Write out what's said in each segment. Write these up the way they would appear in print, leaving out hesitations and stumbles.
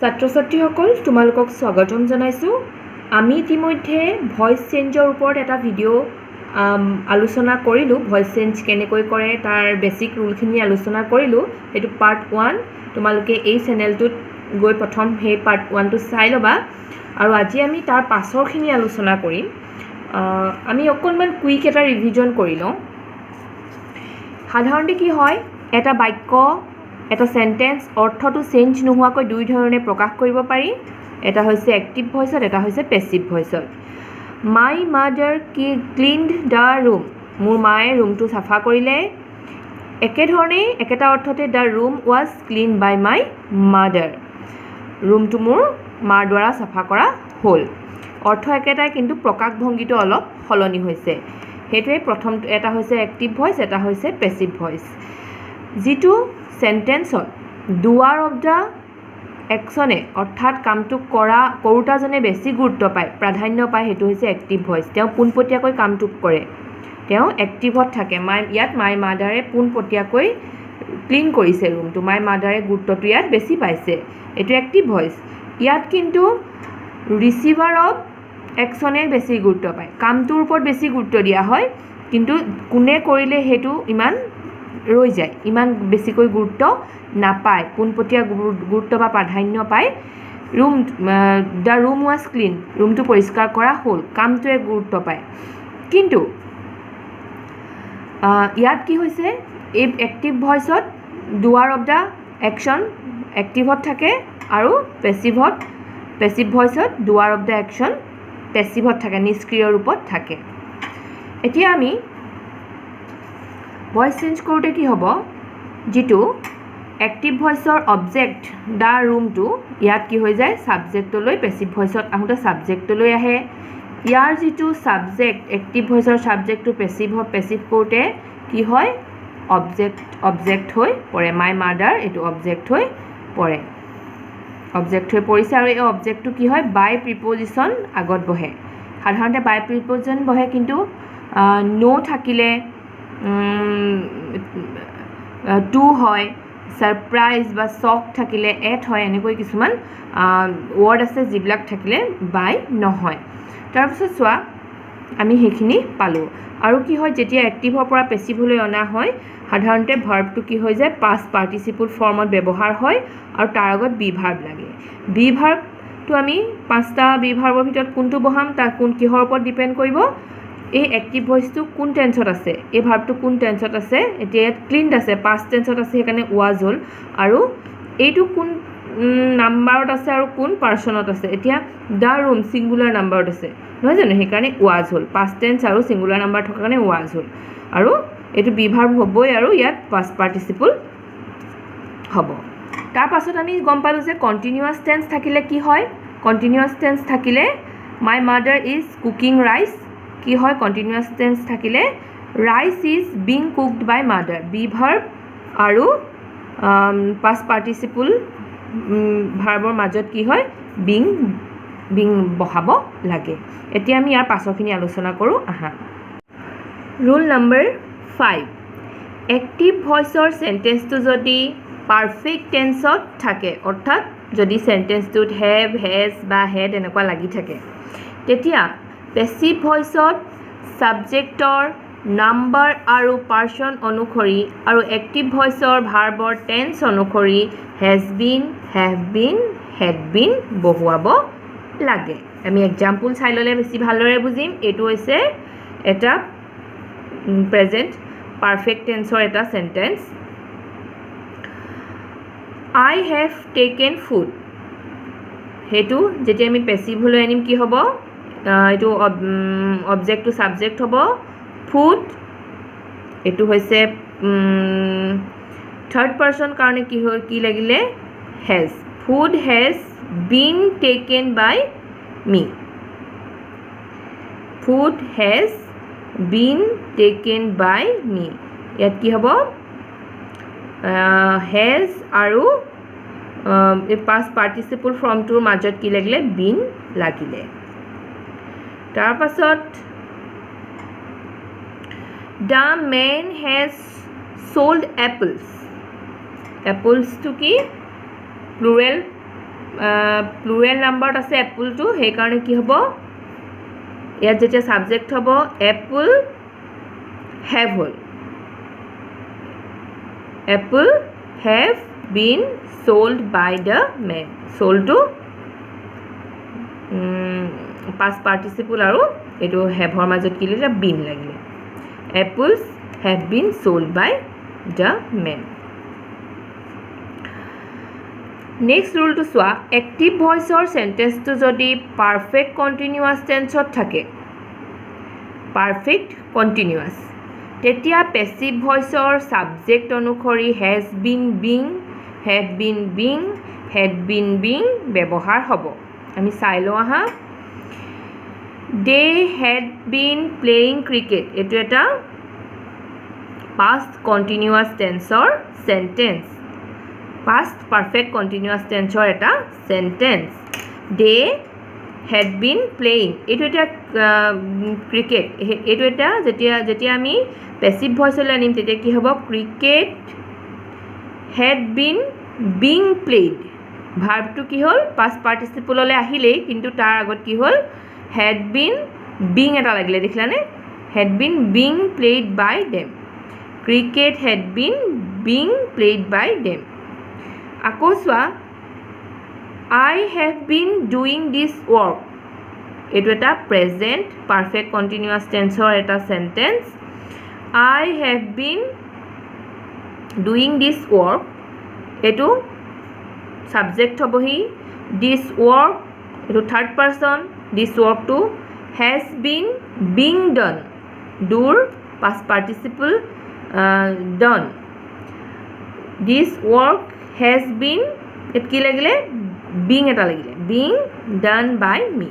ছাত্ৰ-ছাত্ৰীসকল তোমালোকক স্বাগতম জনাইছোঁ। আমি ইতিমধ্যে ভয়েস চেঞ্জৰ ওপৰত এটা ভিডিঅ' আলোচনা কৰিলোঁ। ভয়েস চেঞ্জ কেনেকৈ কৰে তাৰ বেসিক ৰুলখিনি আলোচনা কৰিলোঁ। এইটো পাৰ্ট 1। তোমালোকে এই চেনেলটোত গৈ প্ৰথম সেই পাৰ্ট 1টো চাই ল'বা আৰু আজি আমি তাৰ পাছৰখিনি আলোচনা কৰিম। আমি অকণমান কুইক এটা ৰিভিজন কৰি লওঁ। সাধাৰণতে কি হয়, এটা বাক্য এটা সেন্টেন্স অৰ্থটো চেঞ্জ নোহোৱাকৈ দুই ধৰণে প্ৰকাশ কৰিব পাৰি। এটা হৈছে এক্টিভ ভয়েসত, এটা হৈছে পেসিভ ভয়েসত। My mother cleaned the room, মোৰ মায়ে ৰুমটো চাফা কৰিলে। একেধৰণে একেটা অৰ্থতে the room was clean by my mother, ৰুমটো মোৰ মাৰ দ্বাৰা চাফা কৰা হ'ল। অৰ্থ একেটাই, কিন্তু প্ৰকাশভংগিটো অলপ সলনি হৈছে। সেইটোৱে প্ৰথমটো, এটা হৈছে এক্টিভ ভয়েস, এটা হৈছে পেসিভ ভয়েস। যিটো সেন্টেন্সত ডুৱাৰ অফ দ্য একশনে অৰ্থাৎ কামটো কৰোঁতাজনে বেছি গুৰুত্ব পায়, প্ৰাধান্য পায়, সেইটো হৈছে এক্টিভ ভয়েস। তেওঁ পোনপটীয়াকৈ কামটো কৰে, তেওঁ এক্টিভত থাকে। ইয়াত মাই মাদাৰে পোনপটীয়াকৈ ক্লিন কৰিছে ৰুমটো, মাই মাদাৰে গুৰুত্বটো ইয়াত বেছি পাইছে, এইটো এক্টিভ ভয়েস। ইয়াত কিন্তু ৰিচিভাৰ অফ একশনে বেছি গুৰুত্ব পায়, কামটোৰ ওপৰত বেছি গুৰুত্ব দিয়া হয়, কিন্তু কোনে কৰিলে সেইটো ইমান ৰৈ যায়, ইমান বেছিকৈ গুৰুত্ব নাপায়, পোনপটীয়া গুৰুত্ব বা প্ৰাধান্য পায়। দ্য ৰুম ৱাজ ক্লিন, ৰুমটো পৰিষ্কাৰ কৰা হ'ল, কামটোৱে গুৰুত্ব পায়। কিন্তু ইয়াত কি হৈছে, এই এক্টিভ ভয়েসত ডুৱাৰ অফ দ্য একশ্যন এক্টিভত থাকে আৰু পেসিভ ভয়েসত ডুৱাৰ অফ দ্য একশ্যন পেসিভত থাকে, নিষ্ক্ৰিয় ৰূপত থাকে। এতিয়া আমি ভয়েস চেঞ্জ কৰোঁতে কি হ'ব, যিটো এক্টিভ ভয়েসৰ অবজেক্ট দ্য ৰুমটো ইয়াত কি হৈ যায়, ছাবজেক্টলৈ, পেসিভ ভয়েসত আহোঁতে ছাবজেক্টলৈ আহে। ইয়াৰ যিটো ছাবজেক্ট, এক্টিভ ভয়েসৰ ছাবজেক্টটো পেসিভ কৰোঁতে কি হয়, অবজেক্ট হৈ পৰে। মাই মাদাৰ এইটো অবজেক্ট হৈ পৰে, অবজেক্ট হৈ পৰিছে। আৰু এই অবজেক্টটো কি হয়, বাই প্ৰিপজিশ্যন আগত বহে। সাধাৰণতে বাই প্ৰিপজিশ্যন বহে, কিন্তু ন' থাকিলে টু হয়, ছাৰপ্ৰাইজ বা শ্বক থাকিলে এট হয়, এনেকৈ কিছুমান ৱৰ্ড আছে যিবিলাক থাকিলে বাই নহয়। তাৰপিছত চোৱা, আমি সেইখিনি পালোঁ। আৰু কি হয়, যেতিয়া এক্টিভৰ পৰা পেসিভলৈ অনা হয়, সাধাৰণতে ভাৰ্বটো কি হৈ যায়, পাষ্ট পাৰ্টিচিপল ফৰ্মত ব্যৱহাৰ হয় আৰু তাৰ আগত বি ভাৰ্ব লাগে। বি ভাৰ্বটো আমি 5টা বি ভাৰ্বৰ ভিতৰত কোনটো বহাম, তাৰ কিহৰ ওপৰত ডিপেণ্ড কৰিব, এই এক্টিভ ভয়েসটো কোন টেন্সত আছে, এই ভাৰ্বটো কোন টেন্সত আছে। এতিয়া ইয়াত ক্লিনড আছে, পাষ্ট টেন্সত আছে, সেইকাৰণে ৱাজ হ'ল। আৰু এইটো কোন নাম্বাৰত আছে আৰু কোন পাৰ্চনত আছে। এতিয়া দ্য ৰুম ছিংগুলাৰ নাম্বাৰত আছে, নহয় জানো, সেইকাৰণে ৱাজ হ'ল। পাষ্ট টেন্স আৰু ছিংগুলাৰ নাম্বাৰ থকাৰ কাৰণে ৱাজ হ'ল। আৰু এইটো বি ভাৰ্ব হ'বই, আৰু ইয়াত পাষ্ট পাৰ্টিচিপল হ'ব। তাৰ পাছত আমি গম পালোঁ যে কণ্টিনিউৱাছ টেন্স থাকিলে কি হয়, কণ্টিনিউৱাছ টেন্স থাকিলে my mother is cooking rice, কি হয়, কণ্টিনিউৱাছ টেন্স থাকিলে rice is being cooked by mother, be verb আৰু পাষ্ট পাৰ্টিচিপল ভাৰ্বৰ মাজত কি হয়, বিং বহাব লাগে। এতিয়া আমি ইয়াৰ পাছৰখিনি আলোচনা কৰোঁ আহা। ৰুল নম্বৰ 5, এক্টিভ ভয়েসৰ সেন্টেন্সটো যদি পাৰফেক্ট টেন্সত থাকে, অৰ্থাৎ যদি সেন্টেন্সটোত হেভ, হেজ বা হেড এনেকুৱা লাগি থাকে, তেতিয়া পেসিভ ভয়েসত সাবজেক্টৰ নাম্বাৰ আৰু পাৰ্চন অনুসৰি আৰু এক্টিভ ভয়েসৰ ভাৰ্বৰ টেন্স অনুসৰি has been, have been, had been বহুৱাব লাগে। আমি এক্সাম্পল চাই ল'লে বেছি ভালদৰে বুজিম। এইটো হৈছে এটা প্ৰেজেণ্ট পাৰফেক্ট টেন্সৰ এটা sentence. I have taken food, সেইটো যেতিয়া আমি পেসিভলৈ আনিম কি হ'ব, এইটো অবজেক্টটো ছাবজেক্ট হ'ব। ফুড এইটো হৈছে থাৰ্ড পাৰ্চন কাৰণে কি লাগিলে, has. Food has been taken by me, food has been taken by me. ইয়াত কি হ'ব, হেজ আৰু পাষ্ট পাৰ্টিচিপল ফৰ্মটোৰ মাজত কি লাগিলে, বিন লাগিলে। তাৰপাছত the men has sold apples, এপলছটো কি প্লুৰেল প্লুৰেল নাম্বাৰত আছে এপলটো সেইকাৰণে কি হ'ব ইয়াত যেতিয়া সাবজেক্ট হ'ব এপল have হ'ল apple have been sold by the man sold to past participle আৰু এটো have ৰ মাজত কি লাগিলে been লাগিলে apples have been sold by the man next rule to চোৱা active voice or sentence to যদি perfect continuous tense ত থাকে perfect continuous তেতিয়া passive voice or subject অনুসৰি has been being had been being had been being ব্যৱহাৰ হ'ব আমি চাই লওঁ আহা they had been playing cricket এটো এটা past continuous tense or sentence past perfect continuous tense or এটা sentence they had been playing এটো এটা cricket এটো এটা যেতিয়া আমি passive voice লৈ আনিম তেতিয়া কি হ'ব cricket had been being played verb to কি হ'ল past participle লৈ আহিলে কিন্তু তাৰ আগত কি হ'ল had been being এটা লাগিলে দেখিলানে had been being played by them cricket had been being played by them আকৌ চোৱা I have been doing this work এটো এটা present perfect continuous tense or এটা sentence I have been doing this work এটো subject হবহি this work এটো third person this work to has been being done doer past participle done this work has been it কি লাগিলে being এটা লাগিলে being done by me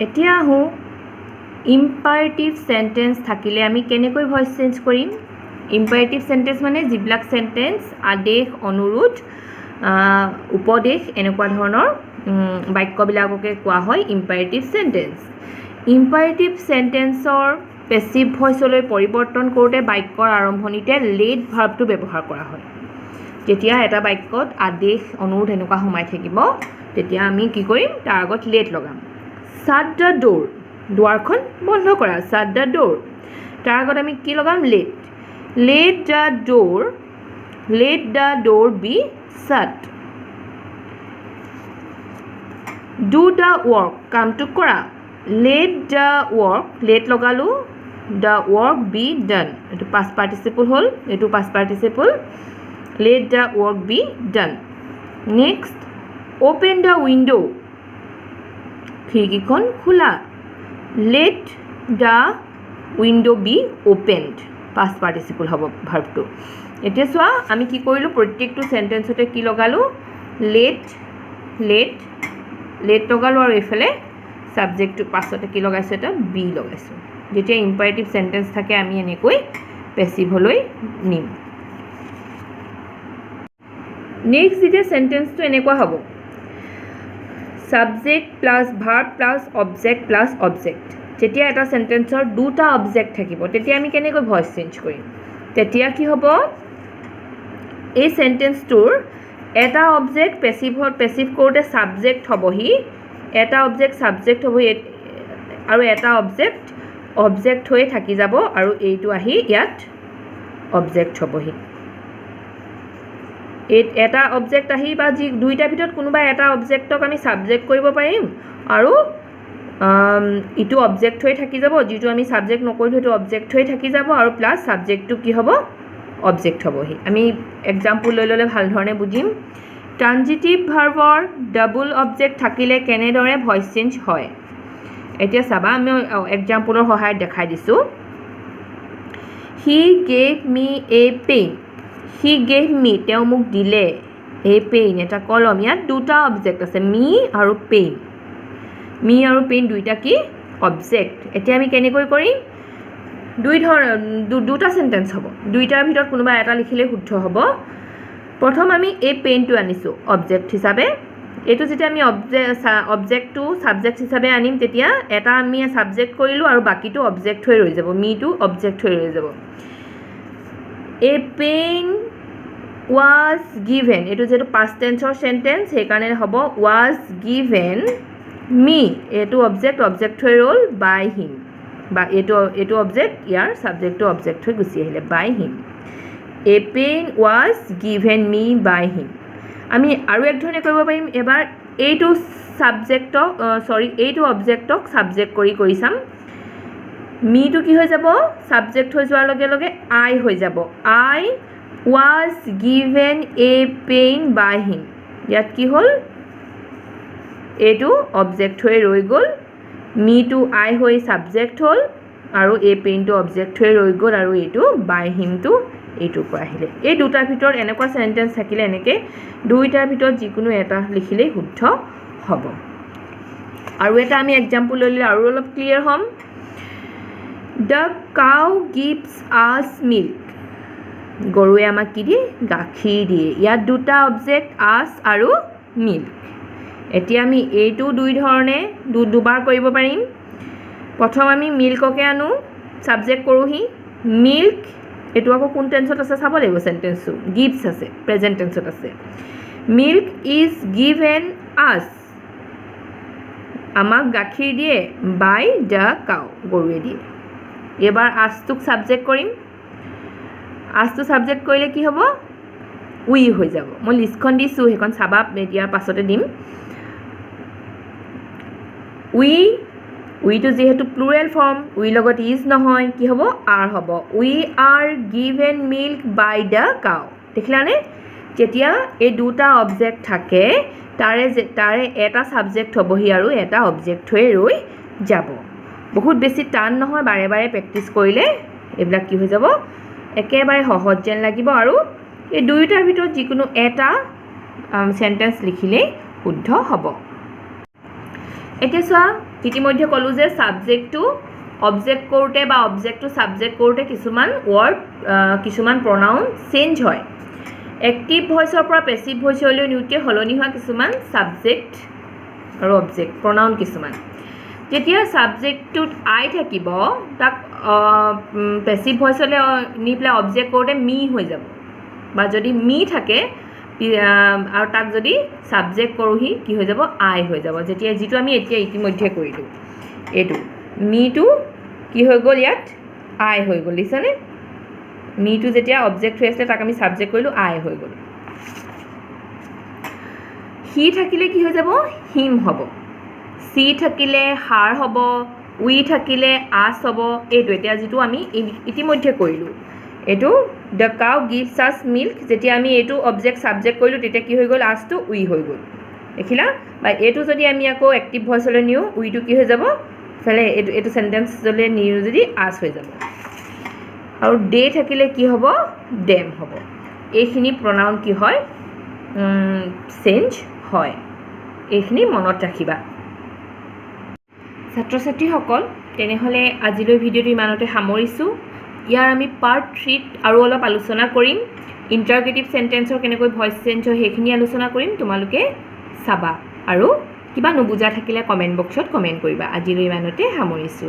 এতিয়া হো imperative sentence থাকিলে আমি কেনেকৈ voice change কৰিম imperative sentence মানে যিবিলাক sentence আদেশ অনুৰোধ উপদেশ এনেকুৱা ধৰণৰ বাক্যবিলাককে কোৱা হয় imperative sentence imperative sentenceৰ passive voice লৈ পৰিৱৰ্তন কৰোঁতে বাক্যৰ আৰম্ভণিতে let verb টো ব্যৱহাৰ কৰা হয় যেতিয়া এটা বাক্যত আদেশ অনুৰোধ এনেকুৱা সোমাই থাকিব তেতিয়া আমি কি কৰিম তাৰ আগত let লগাম shut the door দুৱাৰখন বন্ধ কৰা shut the door তাৰ আগত আমি কি লগাম let the door be shut do the work কামটো কৰা let the work let লগালো the work be done এটো past participle হল এটো past participle let the work be done next open the window খিৰিকীখন খোলা let the window be opened past participle হ'ব verb টো এতিয়া চোৱা আমি কি কৰিলো প্ৰত্যেকটো সেন্টেন্সতে কি লগালো let লগালো আৰু এফালে সাবজেক্ট টো পাছতে কি লগাইছো এটা be লগাইছো যেতিয়া ইম্পাৰেটিভ সেন্টেন্স থাকে আমি এনেকৈ পেসিভ লৈ নিম নেক্সট যেতিয়া সেন্টেন্সটো এনেকুৱা হ'ব subject plus verb plus object plus object যেতিয়া এটা সেন্টেন্সৰ দুটা অবজেক্ট থাকিব তেতিয়া আমি কেনেকৈ ভয়েস চেঞ্জ কৰিম তেতিয়া কি হ'ব এই সেন্টেন্সটোৰ এটা অবজেক্ট পেসিভ কৰোতে সাবজেক্ট হ'বহি এটা অবজেক্ট সাবজেক্ট হ'ব আৰু এটা অবজেক্ট হৈ থাকি যাব আৰু এইটো আহি ইয়াত অবজেক্ট হ'বহি এটা অবজেক্ট আহি বা যি দুইটা ভিতৰত কোনোবা এটা অবজেক্টক আমি সাবজেক্ট কৰিব পাৰিম আৰু ইটো অবজেক্ট হৈ থাকি যাব যেটো আমি সাবজেক্ট নকৰিলো হেতু অবজেক্ট হৈ থাকি যাব আৰু প্লাস সাবজেক্টটো কি হ'ব অবজেক্ট হ'বহি আমি এক্সাম্পল লৈ ললে ভাল ধৰণে বুজিম ট্ৰানজিটিভ ভাৰ্বৰ ডাবল অবজেক্ট থাকিলে কেনেদৰে ভয়েস চেঞ্জ হয় এতিয়া চাবা আমি এক্সাম্পলৰ সহায়ত দেখাই দিছো he gave me a pen he gave me তেওঁ মোক দিলে a pen এটা কলম ইয়াত দুটা অবজেক্ট আছে me আৰু pen দুইটা কি অবজেক্ট এতিয়া আমি কেনেকৈ কৰিম দুটা সেন্টেন্স হ'ব দুইটাৰ ভিতৰত কোনোবা এটা লিখিলে শুদ্ধ হ'ব প্ৰথম আমি এই পেনটো আনিছো অবজেক্ট হিচাপে এটো যেতিয়া আমি অবজেক্টটো সাবজেক্ট হিচাপে আনিম তেতিয়া এটা আমি সাবজেক্ট কৰিলো আৰু বাকিটো অবজেক্ট হৈ ৰৈ যাব মিটো অবজেক্ট হৈ ৰৈ যাব এ পেন was given এইটো যেটো past tense or sentence সেই কাৰণে হ'ব was given me এইটো object হৈ ৰল by him বা এইটো object year subject to object হৈ গুছি আহিলে by him a pen was given me by him আমি আৰু এক ধৰণে কৰিব পাৰিম এবাৰ এইটো সাবজেক্টক এইটো অবজেক্টক সাবজেক্ট কৰি চাম মি টু কি হৈ যাব সাবজেক্ট হৈ যোৱাৰ লগে লগে আই হৈ যাব আই was given a pen by him ইয়াত কি হল এইটো অবজেক্ট হৈ ৰৈ গল মি টু আই হৈ সাবজেক্ট হল আৰু a pen টু অবজেক্ট হৈ ৰৈ গল আৰু এইটো by him টু এইটো পৰা আহিলে এই দুটাৰ ভিতৰত এনেকুৱা সেন্টেন্স থাকিলে এনেকে দুইটাৰ ভিতৰত যিকোনো এটা লিখিলে শুদ্ধ হ'ব আৰু এটা আমি এক্সাম্পল ললে আৰু অলপ ক্লিয়াৰ হ'ম The cow gives us milk গৰুৱে আমাক কি দিয়ে গাখীৰ দিয়ে ইয়াত দুটা অবজেক্ট us আৰু milk এতিয়া আমি এইটো দুই ধৰণে দুবাৰ কৰিব পাৰিম প্ৰথম আমি মিল্ককে আনো সাবজেক্ট কৰোহি milk এটো আকৌ কোন টেন্সত আছে চাব লাগিব সেন্টেন্সটো gives আছে প্ৰেজেন্ট টেন্সত আছে milk is given us আমাক গাখীৰ দিয়ে by the cow গৰুৱে দিয়ে এবাৰ আজটোক সাবজেক্ট কৰিম আজটো সাবজেক্ট কৰিলে কি হ'ব উই হৈ যাব মই লিষ্টখন দিছো হেখন চাবা ইয়াৰ পাছতে দিম উই টু যেহেতু প্লুৰেল ফৰ্ম উই লগত ইজ নহয় কি হ'ব আৰ হ'ব we are given milk by the cow দেখিলানে যেতিয়া এই দুটা অবজেক্ট থাকে তাৰে এটা সাবজেক্ট হ'বহি আৰু এটা অবজেক্ট হৈ ৰৈ যাব বহুত বেছি টান নহয় বাৰে বাৰে প্ৰেক্টিস কৰিলে এইবিলাক কি হৈ যাব একেবাৰে সহজ যেন লাগিব আৰু এই দুইটাৰ ভিতৰত যিকোনো এটা সেন্টেন্স লিখিলে শুদ্ধ হ'ব এতিয়া চোৱা ইতিমধ্যে কলো যে সাবজেক্ট টু অবজেক্ট কৰোতে বা অবজেক্ট টু সাবজেক্ট কৰোতে কিছুমান ওয়াৰ্ড কিছুমান প্ৰনাউন চেঞ্জ হয় এক্টিভ ভয়েসৰ পৰা পেসিভ ভয়েসলৈ নিউটে হলনি হোৱা কিছুমান সাবজেক্ট আৰু অবজেক্ট প্ৰনাউন কিছুমান যেতিয়া সাবজেক্টটোত আই থাকিব তাক পেসিভ ভয়েসলৈ নিপ্লে অবজেক্ট কৰোতে মি হৈ যাব বা যদি মি থাকে আৰু তাক যদি সাবজেক্ট কৰোহি কি হৈ যাব আই হৈ যাব যেতিয়া যেটো আমি এতিয়া ইতিমধ্যে কৰিলো এটো মি টু কি হৈ গল ইয়াত আই হৈ গল লিছনে মি টু যেতিয়া অবজেক্ট হৈ আছে তাক আমি সাবজেক্ট কৰিলো আই হৈ গল হি থাকিলে কি হৈ যাব হিম হ'ব সি থাকিলে হার হ'ব উই থাকিলে আস হ'ব এইটো এতিয়া যেটো আমি ইতিমধ্যে কৰিলো এটো the cow gives us milk যেতিয়া আমি এটো অবজেক্ট সাবজেক্ট কৰিলো তেতিয়া কি হৈ গল আস টু উই হৈ গল দেখিলা বা এটো যদি আমি আকৌ এক্টিভ ভয়েসলৈ নিউ উই টু কি হৈ যাব ফলে এটো সেন্টেন্স জলে নিউ যদি আস হৈ যাব আৰু ডে থাকিলে কি হ'ব ডেম হ'ব এইখিনি প্ৰনাউন কি হয় চেঞ্জ হয় এইখিনি মনত ৰাখিবা ছাত্ৰ ছাত্ৰীসকল তেনেহলে আজিলৈ ভিডিওটো ইমানতে সামৰিছো ইয়াৰ আমি পাৰ্ট 3 আৰু অলপ আলোচনা কৰিম ইন্টাৰগেটিভ সেন্টেন্সৰ কেনেকৈ ভয়েস চেঞ্জ হয় হেখিনি আলোচনা কৰিম তোমালোকে চাবা আৰু কিবা নুবুজা থাকিলে কমেন্ট বক্সত কমেন্ট কৰিবা আজিলৈ ইমানতে সামৰিছো